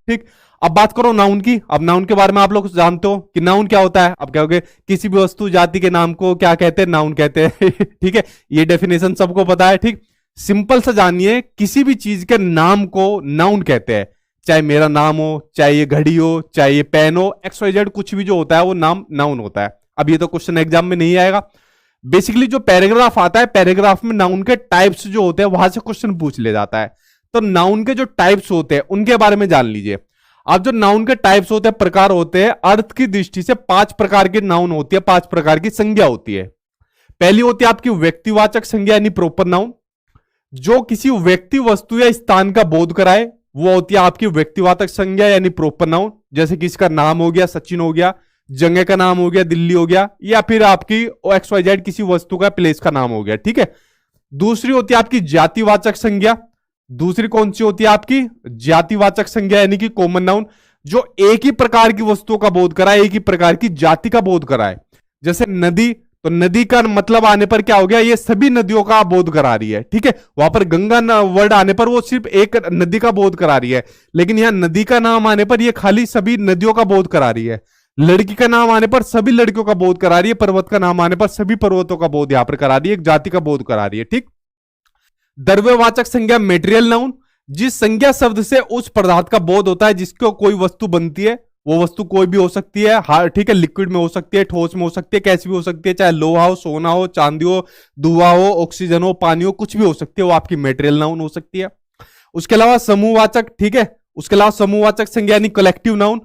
ठीक। अब बात करो नाउन की। अब नाउन के बारे में आप लोग जानते हो कि नाउन क्या होता है। अब क्या कहोगे, किसी भी वस्तु जाति के नाम को क्या कहते हैं, नाउन कहते हैं। ठीक है, ये डेफिनेशन सबको पता है। ठीक, सिंपल सा जानिए, किसी भी चीज के नाम को नाउन कहते हैं। चाहे मेरा नाम हो, चाहे ये घड़ी हो, चाहे ये पेन हो, XYZ कुछ भी जो होता है वो नाम नाउन होता है। अब ये तो क्वेश्चन एग्जाम में नहीं आएगा। बेसिकली जो पैराग्राफ आता है, पैराग्राफ में नाउन के टाइप्स जो होते हैं वहां से क्वेश्चन पूछ ले जाता है। तो नाउन के जो टाइप्स होते हैं उनके बारे में जान लीजिए। अब जो नाउन के टाइप्स होते हैं, प्रकार होते हैं, अर्थ की दृष्टि से 5 प्रकार की नाउन होती है, 5 प्रकार की संज्ञा होती है। पहली होती है आपकी व्यक्तिवाचक संज्ञा यानी प्रॉपर नाउन, जो किसी व्यक्ति, वस्तु या स्थान का बोध कराए, वो होती है आपकी व्यक्तिवाचक संज्ञा यानी प्रॉपर नाउन। जैसे कि इसका नाम हो गया सचिन हो गया, जगह का नाम हो गया दिल्ली हो गया, या फिर आपकी XYZ किसी वस्तु का, प्लेस का नाम हो गया। ठीक है। दूसरी होती है आपकी जातिवाचक संज्ञा। दूसरी कौन सी होती है आपकी जातिवाचक संज्ञा यानी कि कॉमन नाउन, जो एक ही प्रकार की वस्तुओं का बोध कराए, एक ही प्रकार की जाति का बोध कराए। जैसे नदी, तो नदी का मतलब आने पर क्या हो गया, ये सभी नदियों का बोध करा रही है। ठीक है। वहां पर गंगा वर्ड आने पर वो सिर्फ एक नदी का बोध करा रही है, लेकिन यहां नदी का नाम आने पर ये खाली सभी नदियों का बोध करा रही है। लड़की का नाम आने पर सभी लड़कियों का बोध करा रही है। पर्वत का नाम आने पर सभी पर्वतों का बोध यहां पर करा रही है, एक जाति का बोध करा रही है। ठीक। द्रव्यवाचक संज्ञा मेटेरियल नाउन, जिस संज्ञा शब्द से उस पदार्थ का बोध होता है जिसको कोई वस्तु बनती है। वो वस्तु कोई भी हो सकती है, ठीक है, लिक्विड में हो सकती है, ठोस में हो सकती है, कैसी भी हो सकती है, चाहे लोहा हो, सोना हो, चांदी हो, धुआं हो, ऑक्सीजन हो, पानी हो, कुछ भी हो सकती है, वो आपकी मेटेरियल नाउन हो सकती है। उसके अलावा समूहवाचक, ठीक है, उसके अलावा समूहवाचक संज्ञा यानी कलेक्टिव नाउन,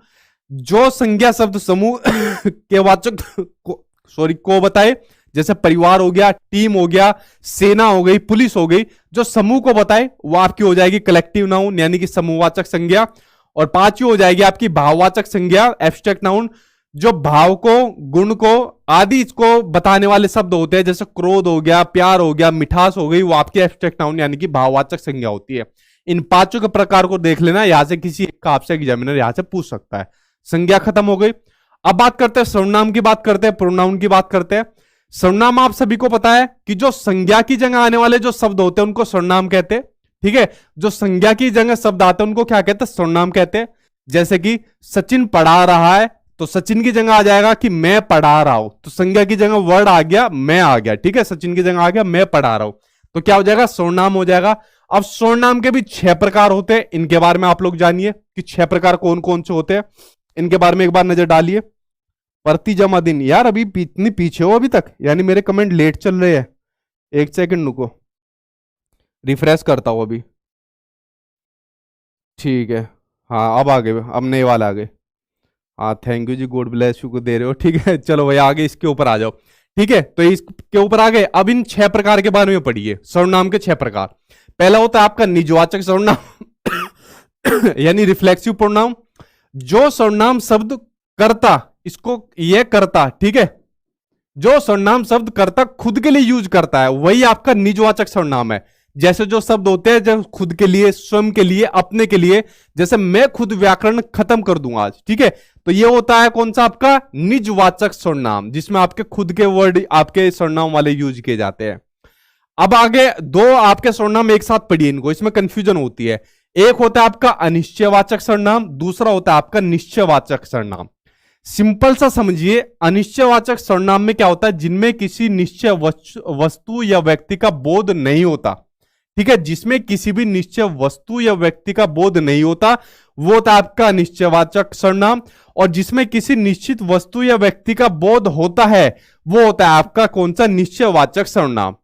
जो संज्ञा शब्द समूह के वाचक को बताए। जैसे परिवार हो गया, टीम हो गया, सेना हो गई, पुलिस हो गई, जो समूह को बताए वो आपकी हो जाएगी कलेक्टिव नाउन यानी कि समूहवाचक संज्ञा। और पांचवी हो जाएगी आपकी भाववाचक संज्ञा एब्स्ट्रैक्ट नाउन, जो भाव को, गुण को आदि इसको बताने वाले शब्द होते हैं। जैसे क्रोध हो गया, प्यार हो गया, मिठास हो गई, वो आपकी एब्स्ट्रैक्ट नाउन यानी कि भाववाचक संज्ञा होती है। इन पांचों के प्रकार को देख लेना, यहां से किसी एक का आपसे एग्जामिनर यहां से पूछ सकता है। संज्ञा खत्म हो गई। अब बात करते हैं सर्वनाम की, बात करते हैं प्रोनाउन की, बात करते हैं। सर्वनाम आप सभी को पता है कि जो संज्ञा की जगह आने वाले जो शब्द होते हैं उनको सर्वनाम कहते हैं। ठीक है, जो संज्ञा की जगह शब्द आते हैं उनको क्या कहते हैं, सर्वनाम कहते हैं। जैसे कि सचिन पढ़ा रहा है, तो सचिन की जगह आ जाएगा कि मैं पढ़ा रहा हूं, तो संज्ञा की जगह वर्ड आ गया मैं आ गया। ठीक है, सचिन की जगह आ गया मैं पढ़ा रहा हूं, तो क्या हो जाएगा, सर्वनाम हो जाएगा। अब सर्वनाम के भी 6 प्रकार होते हैं, इनके बारे में आप लोग जानिए कि 6 प्रकार कौन कौन से होते हैं। इनके बारे में एक बार नजर डालिए। प्रति जमा दिन, यार अभी इतनी पीछे हो अभी तक, यानी मेरे कमेंट लेट चल रहे हैं। एक सेकंड रुको, रिफ्रेश करता हूं अभी। ठीक है, हाँ अब आ गए, अब नए वाले आ गए। हाँ थैंक यू जी, गॉड ब्लेस यू को दे रहे हो। ठीक है, चलो भाई आगे इसके ऊपर आ जाओ। ठीक है, तो इसके ऊपर आ गए। अब इन 6 प्रकार के बारे में पढ़िए, सर्वनाम के 6 प्रकार। पहला होता है आपका निजवाचक सर्वनाम यानी रिफ्लेक्सिव प्रोनाउन, जो सर्वनाम शब्द कर्ता, इसको ये करता, ठीक है, जो सर्वनाम शब्द कर्ता खुद के लिए यूज करता है वही आपका निजवाचक सर्वनाम है। जैसे जो शब्द होते हैं जो खुद के लिए, स्वयं के लिए, अपने के लिए, जैसे मैं खुद व्याकरण खत्म कर दूंगा आज, ठीक है, तो ये होता है कौन सा आपका निजवाचक सर्वनाम, जिसमें आपके खुद के वर्ड आपके सर्वनाम वाले यूज किए जाते हैं। अब आगे 2 आपके सर्वनाम एक साथ पढ़िए, इनको, इसमें कंफ्यूजन होती है। एक होता है आपका अनिश्चयवाचक सर्वनाम, दूसरा होता है आपका निश्चयवाचक सर्वनाम। सिंपल सा समझिए, अनिश्चयवाचक सर्वनाम में क्या होता है, जिनमें किसी निश्चय वस्तु या व्यक्ति का बोध नहीं होता। ठीक है, जिसमें किसी भी निश्चय वस्तु या व्यक्ति का बोध नहीं होता वो होता है आपका अनिश्चयवाचक सर्वनाम। और जिसमें किसी निश्चित वस्तु या व्यक्ति का बोध होता है वो होता है आपका कौन सा, निश्चयवाचक सर्वनाम।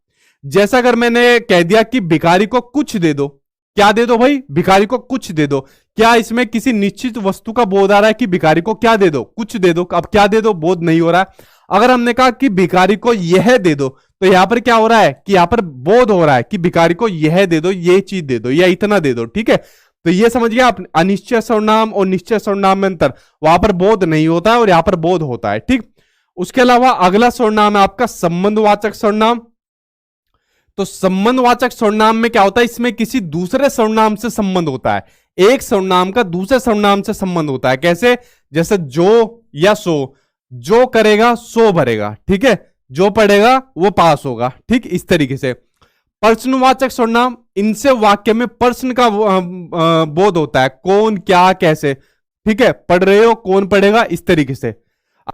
जैसा अगर मैंने कह दिया कि भिखारी को कुछ दे दो, क्या दे दो भाई, भिखारी को कुछ दे दो, क्या इसमें किसी निश्चित वस्तु का बोध आ रहा है कि भिखारी को क्या दे दो, कुछ दे दो। अब क्या दे दो, बोध नहीं हो रहा है। अगर हमने कहा कि भिखारी को यह दे दो, तो यहां पर क्या हो रहा है कि यहां पर बोध हो रहा है कि भिखारी को यह दे दो, ये चीज दे दो, या इतना दे दो। ठीक है, तो ये समझ गया आप, अनिश्चय सर्वनाम और निश्चय सर्वनाम में अंतर, वहां पर बोध नहीं होता है और यहां पर बोध होता है। ठीक, उसके अलावा अगला सर्वनाम है आपका संबंधवाचक सर्वनाम। तो संबंधवाचक सर्वनाम में क्या होता है, इसमें किसी दूसरे सर्वनाम से संबंध होता है, एक सर्वनाम का दूसरे सर्वनाम से संबंध होता है। कैसे, जैसे जो या सो, जो करेगा सो भरेगा, ठीक है, जो पढ़ेगा वो पास होगा। ठीक, इस तरीके से। प्रश्नवाचक सर्वनाम, इनसे वाक्य में प्रश्न का बोध होता है, कौन क्या कैसे, ठीक है, पढ़ रहे हो, कौन पढ़ेगा, इस तरीके से।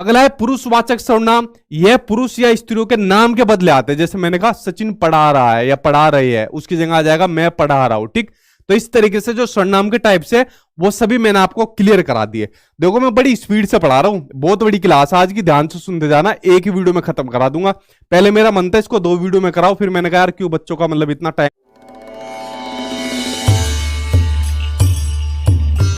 अगला है पुरुषवाचक सर्वनाम। यह पुरुष या स्त्रियों के नाम के बदले आते हैं, जैसे मैंने कहा सचिन पढ़ा रहा है या पढ़ा रही है, उसकी जगह आ जाएगा मैं पढ़ा रहा हूं, ठीक। तो इस तरीके से जो सर्वनाम के टाइप से वो सभी मैंने आपको क्लियर करा दिए। देखो मैं बड़ी स्पीड से पढ़ा रहा हूं, बहुत बड़ी क्लास आज की, ध्यान से सुनते जाना, एक ही वीडियो में खत्म करा दूंगा। पहले मेरा मन था इसको 2 वीडियो में कराओ, फिर मैंने कहा यार क्यों बच्चों का मतलब इतना टाइम